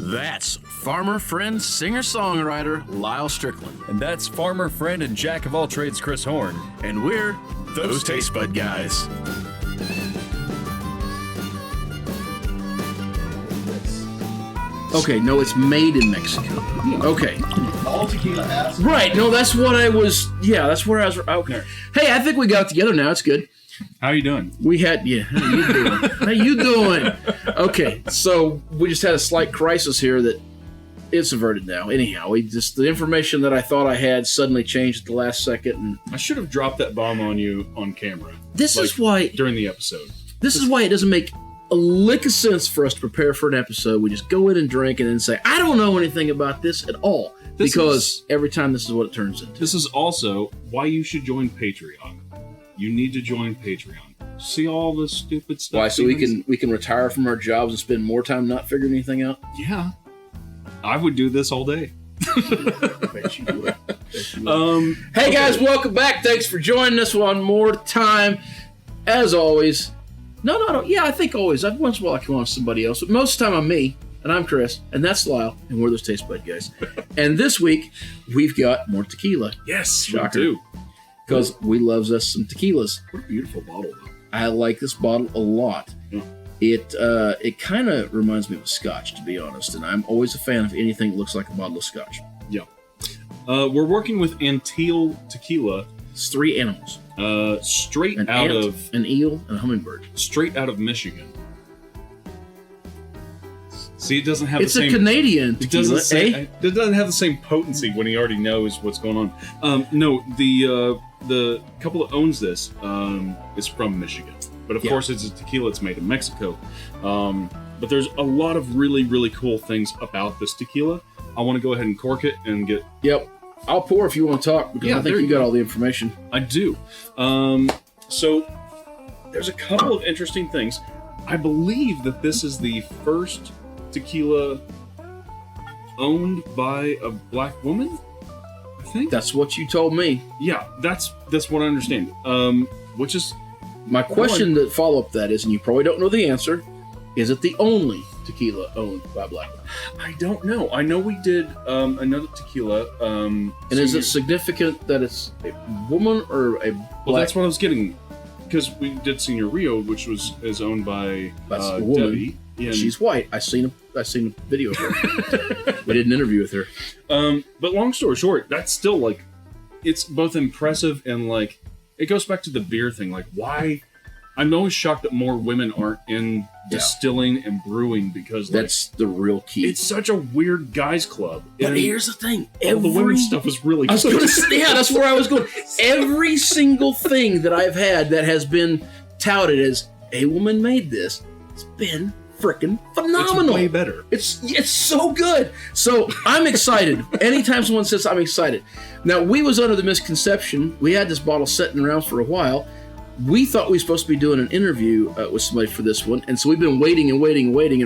That's farmer friend, singer-songwriter Lyal Strickland. And that's farmer friend and jack of all trades Chris Horn. And we're those Tastebudguys. Okay, no, it's made in Mexico. Okay. All tequila has. Right, no, that's what I was, that's where I was, okay. Hey, I think we got it together now, it's good. How you doing? We had, how you doing? How you doing? Okay, so we just had a slight crisis here that it's averted now. Anyhow, the information that I thought I had suddenly changed at the last second. And I should have dropped that bomb on you on camera. This is why during the episode. This is why it doesn't make a lick of sense for us to prepare for an episode. We just go in and drink and then say, I don't know anything about this at all. Because every time this is what it turns into. This is also why you should join Patreon. You need to join Patreon. See all this stupid stuff. Why? So we can retire from our jobs and spend more time not figuring anything out? Yeah. I would do this all day. I bet you would. Hey guys, welcome back. Thanks for joining us one more time. As always. No. Yeah, I think always. Once in a while I come on with somebody else. But most of the time I'm me. And I'm Chris, and that's Lyal, and we're those Tastebudguys. And this week, we've got more tequila. Yes, Shocker. we do. Because we loves us some tequilas. What a beautiful bottle, though. I like this bottle a lot. Yeah. It kind of reminds me of a Scotch, to be honest, and I'm always a fan of anything that looks like a bottle of Scotch. Yeah. We're working with Anteel tequila. It's 3 animals. Straight an out ant, of... an eel, and a hummingbird. Straight out of Michigan. See, it doesn't have it's the same... It's a Canadian tequila, it doesn't have the same potency when he already knows what's going on. No, the couple that owns this is from Michigan. But of course, it's a tequila that's made in Mexico. But there's a lot of really, really cool things about this tequila. I want to go ahead and cork it and get... Yep. I'll pour if you want to talk, because I think you got all the information. I do. So, there's a couple of interesting things. I believe that this is the first tequila owned by a black woman, I think. That's what you told me. Yeah, that's what I understand. Which is... My question to follow up that is, and you probably don't know the answer, is it the only tequila owned by a black woman? I don't know. I know we did another tequila. And is it significant that it's a woman or a black... Well, that's what I was getting. Because we did Senior Rio, which is owned by a woman. Debbie. And she's white. I seen a video of her. We did an interview with her. But long story short, that's still like, it's both impressive and like, it goes back to the beer thing. Like, why? I'm always shocked that more women aren't in distilling and brewing, because like, that's the real key. It's such a weird guys club. But here's the thing: all the women's stuff is really. I was going to say, that's where I was going. Every single thing that I've had that has been touted as a woman made this, it's been freaking phenomenal. It's way better. It's so good. So I'm excited. Anytime someone says I'm excited. Now, we was under the misconception, we had this bottle sitting around for a while. We thought we were supposed to be doing an interview with somebody for this one. And so we've been waiting. And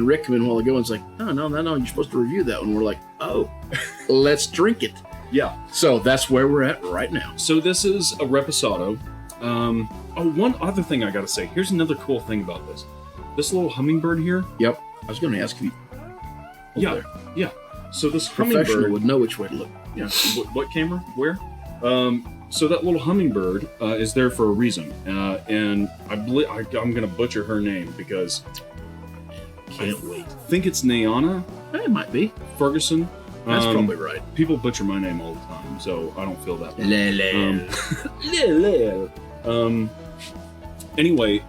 Rick came in a while ago and was like, no, you're supposed to review that one. We're like, oh, let's drink it. Yeah. So that's where we're at right now. So this is a reposado. One other thing I got to say. Here's another cool thing about this. This little hummingbird here. Yep. I was going to ask you. Yeah. So this professional hummingbird would know which way to look. Yeah. What camera? Where? So that little hummingbird is there for a reason, and I believe I'm going to butcher her name because can't wait. I think it's Nayana. It might be Ferguson. That's probably right. People butcher my name all the time, so I don't feel that way. Anyway,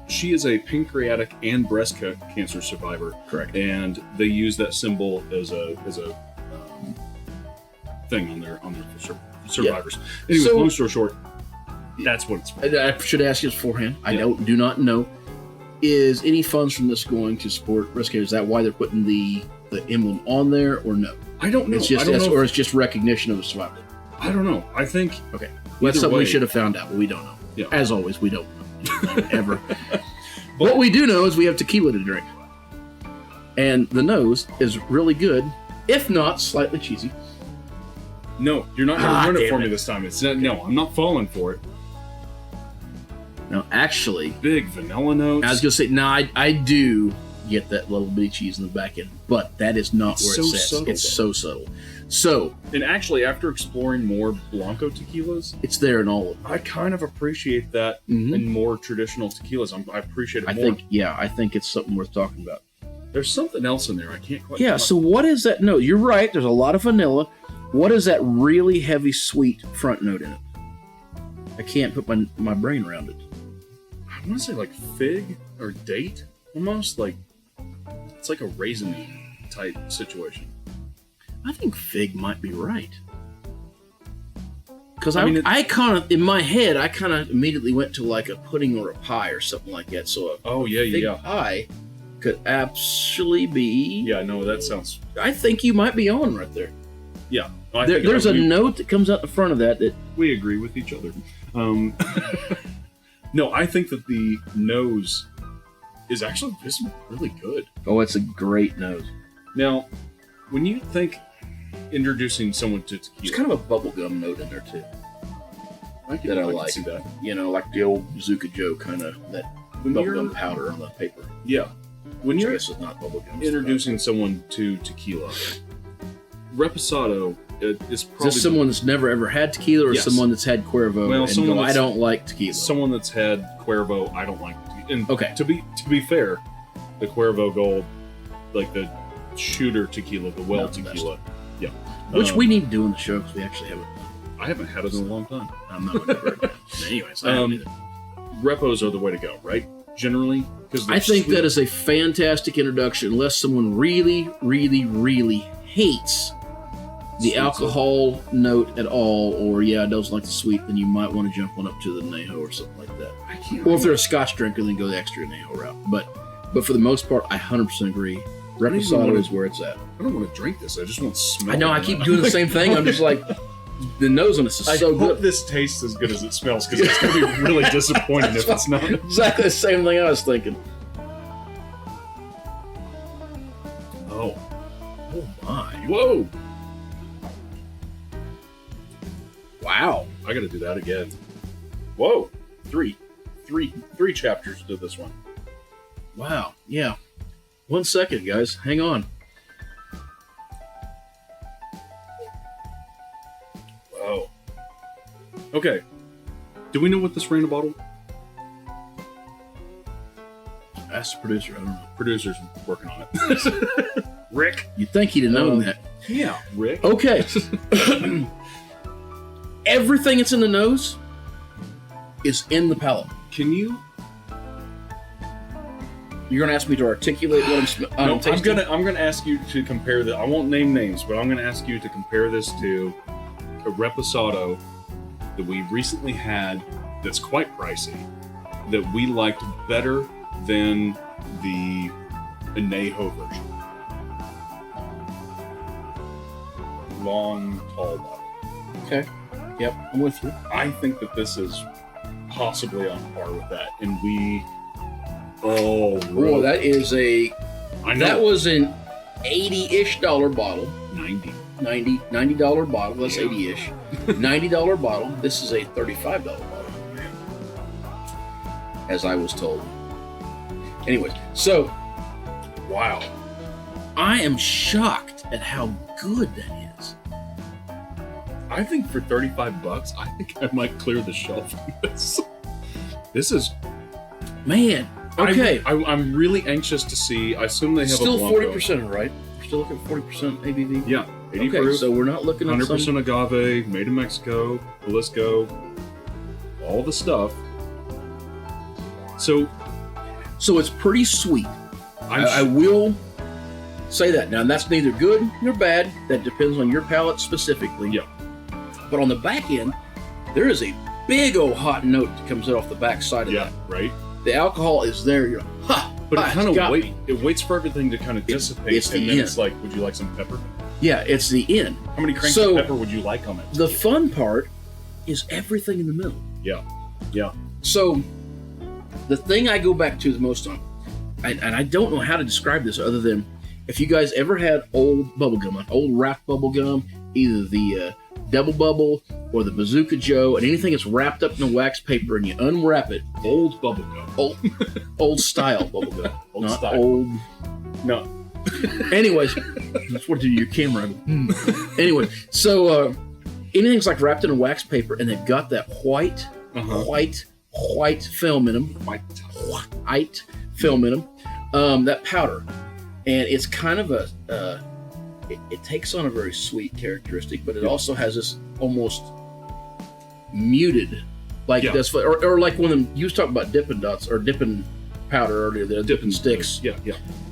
she is a pancreatic and breast cancer survivor. Correct. And they use that symbol as a thing on their survivors. Yeah. Anyway, long story short, that's what it's for. I should ask you beforehand. I do not know. Is any funds from this going to support breast cancer? Is that why they're putting the emblem on there, or no? I don't know. It's just or it's just recognition of the survivor. I don't know. I think okay. Well, that's something we should have found out, but we don't know. Yeah. As always, we don't know ever. What we do know is we have tequila to drink, and the nose is really good, if not slightly cheesy. No, you're not going to ruin it for me this time. No, I'm not falling for it. No, actually, big vanilla notes. I was going to say, no, I do get that little bit of cheese in the back end. But that is not where so it sits. subtle, It's though. so subtle. So And actually, after exploring more Blanco tequilas, it's there in all of them. I kind of appreciate that in more traditional tequilas. I appreciate it more. I think it's something worth talking about. There's something else in there. I can't quite. Yeah, so what is that note? You're right, there's a lot of vanilla. What is that really heavy, sweet front note in it? I can't put my brain around it. I want to say like fig or date, almost like it's like a raisin type situation. I think fig might be right. Because I mean, I kind of, in my head, I kind of immediately went to like a pudding or a pie or something like that. So a fig pie could actually be... Yeah, no, that sounds... I think you might be on right there. Yeah. There's a note that comes out the front of that we agree with each other. No, I think that the nose is actually just really good. Oh, it's a great nose. Now, when you think introducing someone to tequila, There's kind of a bubblegum note in there too. I that I can like. see that. You know, like the old Bazooka Joe kind of, that bubblegum powder on the paper. Yeah. When Which I you're guess is not bubblegum. introducing someone to tequila, reposado is probably... Is this someone that's never ever had tequila, or Yes. someone that's had Cuervo Well, and someone go, I that's- don't like tequila? someone that's had Cuervo, I don't like tequila. And Okay. to be fair, the Cuervo Gold, like the shooter tequila, the well Not the best. tequila, yeah. Which we need to do in the show because we actually haven't. I haven't had it in a long time. I'm not going to. Anyways, I haven't either. Repos are the way to go, right? Generally, because I think that is a fantastic introduction, unless someone really, really, really hates the Sweet alcohol note at all, or doesn't like the sweet, then you might want to jump on up to the Añejo or something like that. I can't. Or if they're a Scotch drinker, then go the extra Añejo route. But for the most part, I 100% agree. Reposado is where it's at. I don't want to drink this. I just want to smell. I know. it. I keep doing the same thing. I'm just like, the nose on this is I so hope good. this tastes as good as it smells, because it's going to be really disappointing if it's not. Exactly the same thing I was thinking. Oh My. whoa! Wow. I got to do that again. Whoa! Three chapters to this one. Wow. Yeah. 1 second, guys. Hang on. Wow. Okay. Do we know what this ran a bottle? Ask the producer. I don't know. Producer's working on it. Rick. You'd think he'd have known that. Yeah, Rick. Okay. Everything that's in the nose is in the palate. Can you? You're going to ask me to articulate what I'm No, tasting? I'm gonna ask you to compare the. I won't name names, but I'm gonna ask you to compare this to a reposado that we recently had. That's quite pricey. That we liked better than the Añejo version. Long, tall bottle. Okay. Yep, I'm with you. I think that this is possibly on par with that, and we. Oh, Boy, that is a... I know. That was an $80-ish bottle. 90. $90 bottle. That's Yeah. 80-ish. $90 bottle. This is a $35 bottle. As I was told. Anyways, so... Wow. I am shocked at how good that is. I think for $35, I think I might clear the shelf on this. This is Man. Okay. I'm really anxious to see. I assume they have Still a Blanco. 40%, right? We're still looking at 40% ABV? Yeah, 80 Okay, proof, so we're not looking at 100% agave, made in Mexico, Jalisco, all the stuff. So So it's pretty sweet. I will say that. Now, that's neither good nor bad. That depends on your palate specifically. Yeah. But on the back end, there is a big old hot note that comes off the back side of yeah, that. right. The alcohol is there. You're like, ha! But it kind got of me. waits for everything to kind of dissipate, it's the and then end. it's like, would you like some pepper? Yeah, it's the end. How many cranks So, of pepper would you like on it? The fun part is everything in the middle. Yeah, yeah. So, the thing I go back to the most on, and I don't know how to describe this other than if you guys ever had old bubblegum, an old wrapped bubblegum, either the Double Bubble or the Bazooka Joe, and anything that's wrapped up in a wax paper and you unwrap it. Old bubblegum. Old style bubblegum. Old not style. old. No. Anyways, that's what to do your camera. Anyway, so anything's like wrapped in a wax paper and they've got that white film in them. White film in them. That powder. And it's kind of it takes on a very sweet characteristic, but it also has this almost muted, like this, or like when them you was talking about Dippin' Dots or dipping powder earlier, the dipping sticks. Yeah.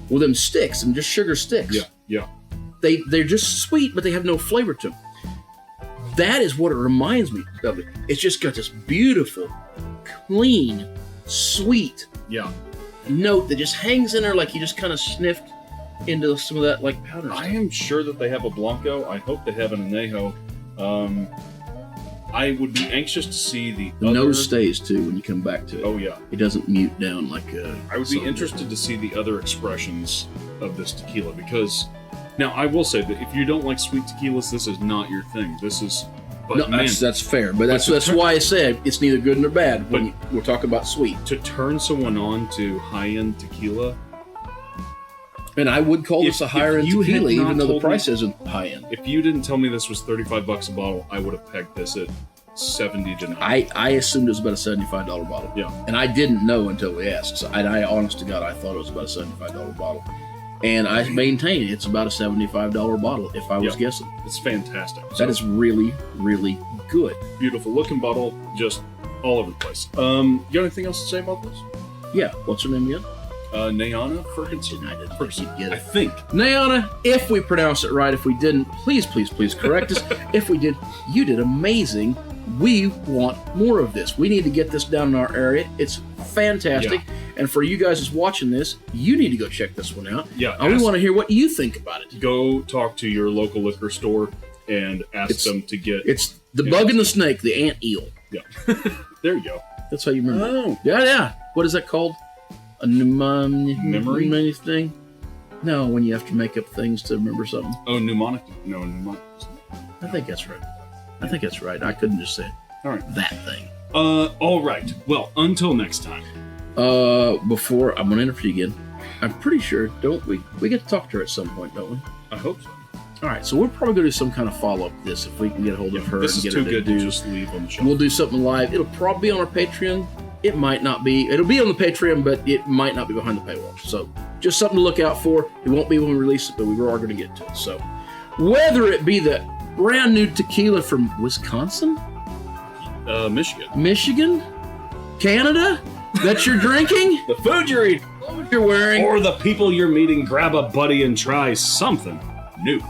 Well, them sticks and just sugar sticks. Yeah. They're just sweet, but they have no flavor to them. That is what it reminds me of. It's just got this beautiful, clean, sweet note that just hangs in there like you just kind of sniffed into some of that like powder stuff. I am sure that they have a Blanco. I hope they have an Añejo. I would be anxious to see the nose stays too when you come back to it. Oh yeah, it doesn't mute down like. I would be interested to see the other expressions of this tequila, because now I will say that if you don't like sweet tequilas, this is not your thing. This is. But no, man, that's fair, but that's why I said it's neither good nor bad when we're talking about sweet. To turn someone on to high-end tequila. And I would call this a higher-end tequila, even though the price isn't high-end. If you didn't tell me this was $35 a bottle, I would have pegged this at $70 to $90. I assumed it was about a $75 bottle. Yeah. And I didn't know until we asked. So I honest to God, I thought it was about a $75 bottle. And I maintain it's about a $75 bottle, if I was guessing. It's fantastic. That is really, really good. Beautiful looking bottle, just all over the place. You got anything else to say about this? Yeah. What's her name again? Nayana Ferguson. I didn't think you'd get it. I think. Nayana, if we pronounced it right, if we didn't, please correct us. If we did, you did amazing. We want more of this. We need to get this down in our area. It's fantastic. Yeah. And for you guys that's watching this, you need to go check this one out. Yeah. And we want to hear what you think about it. Go talk to your local liquor store and ask them to get... It's the bug and the snake, the Anteel. Yeah. There you go. That's how you remember it. Oh. Yeah. What is that called? A memory thing? No, when you have to make up things to remember something. Oh, mnemonic. No, mnemonic. I think that's right. I couldn't just say all right. That thing. All right. Well, until next time. Before I'm going to interview you again, I'm pretty sure, don't we? We get to talk to her at some point, don't we? I hope so. All right, so we're probably going to do some kind of follow-up to this if we can get a hold of her. This and is get too her good to just leave on the show. We'll do something live. It'll probably be on our Patreon. It might not be. It'll be on the Patreon, but it might not be behind the paywall. So just something to look out for. It won't be when we release it, but we are going to get to it. So whether it be the brand new tequila from Wisconsin, Michigan, Canada that you're drinking, the food you're eating, clothes you're wearing, or the people you're meeting, grab a buddy and try something new.